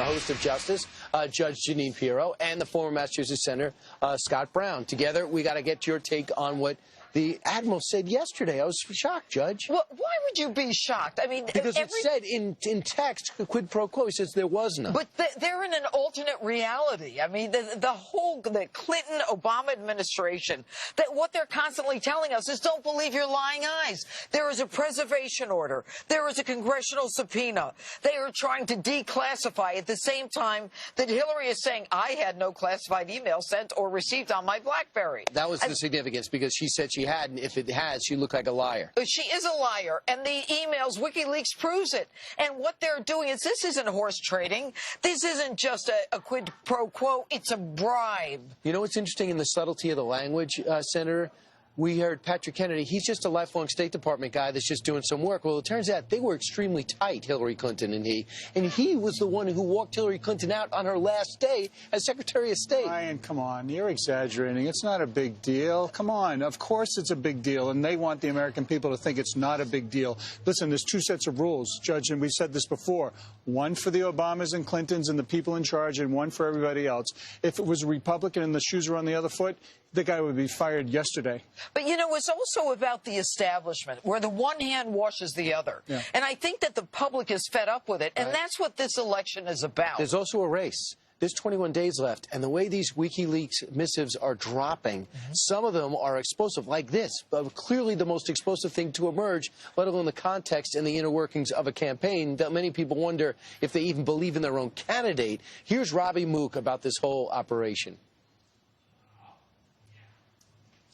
host of Justice, Judge Jeanine Pirro, and the former Massachusetts Senator, Scott Brown. Together, we got to get your take on what the Admiral said yesterday. I was shocked, Judge. Well, why would you be shocked? I mean, because it said in text, quid pro quo. He says there was none. But they're in an alternate reality. I mean, the Clinton-Obama administration, that what they're constantly telling us is don't believe your lying eyes. There is a preservation order. There is a congressional subpoena. They are trying to declassify at the same time that Hillary is saying, I had no classified email sent or received on my BlackBerry. That was the significance, because she said she had, and if it has, she looked like a liar. She is a liar, and the emails, WikiLeaks proves it. And what they're doing is, this isn't horse trading. This isn't just a quid pro quo. It's a bribe. You know what's interesting in the subtlety of the language, Senator? We heard Patrick Kennedy. He's just a lifelong State Department guy that's just doing some work. Well, it turns out they were extremely tight, Hillary Clinton and he. And he was the one who walked Hillary Clinton out on her last day as Secretary of State. Ryan, come on. You're exaggerating. It's not a big deal. Come on. Of course it's a big deal, and they want the American people to think it's not a big deal. Listen, there's two sets of rules, Judge, and we said this before. One for the Obamas and Clintons and the people in charge, and one for everybody else. If it was a Republican and the shoes were on the other foot, the guy would be fired yesterday. But, you know, it's also about the establishment, where the one hand washes the other. Yeah. And I think that the public is fed up with it, and that's what this election is about. There's also a race. There's 21 days left, and the way these WikiLeaks missives are dropping, some of them are explosive, like this, but clearly the most explosive thing to emerge, let alone the context and the inner workings of a campaign that many people wonder if they even believe in their own candidate. Here's Robbie Mook about this whole operation.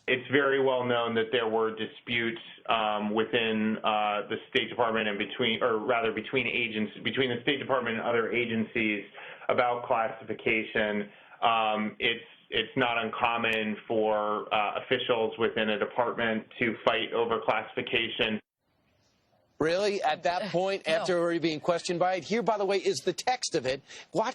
It's very well known that there were disputes within the State Department and between the State Department and other agencies about classification. It's not uncommon for officials within a department to fight over classification. Really? At that point, after already being questioned by it? Here, by the way, is the text of it.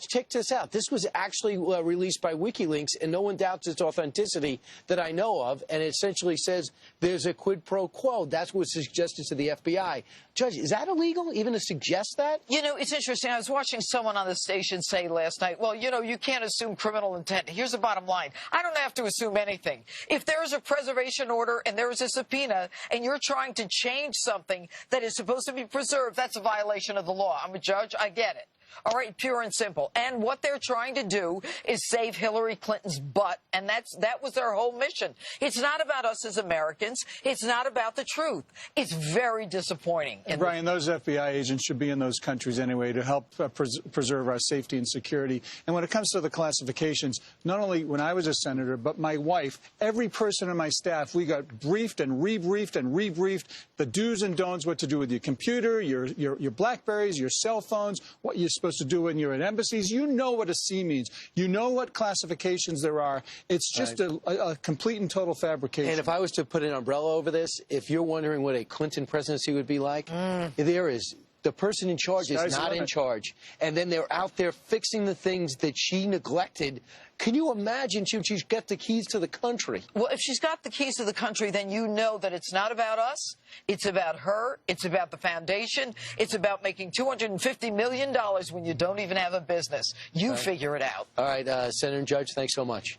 Check this out. This was actually released by WikiLeaks, and no one doubts its authenticity that I know of. And it essentially says there's a quid pro quo. That's what was suggested to the FBI. Judge, is that illegal, even to suggest that? You know, it's interesting. I was watching someone on the station say last night, well, you know, you can't assume criminal intent. Here's the bottom line. I don't have to assume anything. If there is a preservation order and there is a subpoena and you're trying to change something that is supposed to be preserved, that's a violation of the law. I'm a judge. I get it. All right, pure and simple. And what they're trying to do is save Hillary Clinton's butt, and that was their whole mission. It's not about us as Americans. It's not about the truth. It's very disappointing. And Brian, those FBI agents should be in those countries anyway to help preserve our safety and security. And when it comes to the classifications, not only when I was a senator, but my wife, every person on my staff, we got briefed and rebriefed and rebriefed, the do's and don'ts, what to do with your computer, your BlackBerries, your cell phones, what you're supposed to do when you're at embassies. You know what a C means. You know what classifications there are. It's just a complete and total fabrication. And if I was to put an umbrella over this, if you're wondering what a Clinton presidency would be like, there is. The person in charge is not in charge. And then they're out there fixing the things that she neglected. Can you imagine she's got the keys to the country? Well, if she's got the keys to the country, then you know that it's not about us. It's about her. It's about the foundation. It's about making $250 million when you don't even have a business. You figure it out. All right, Senator and Judge, thanks so much.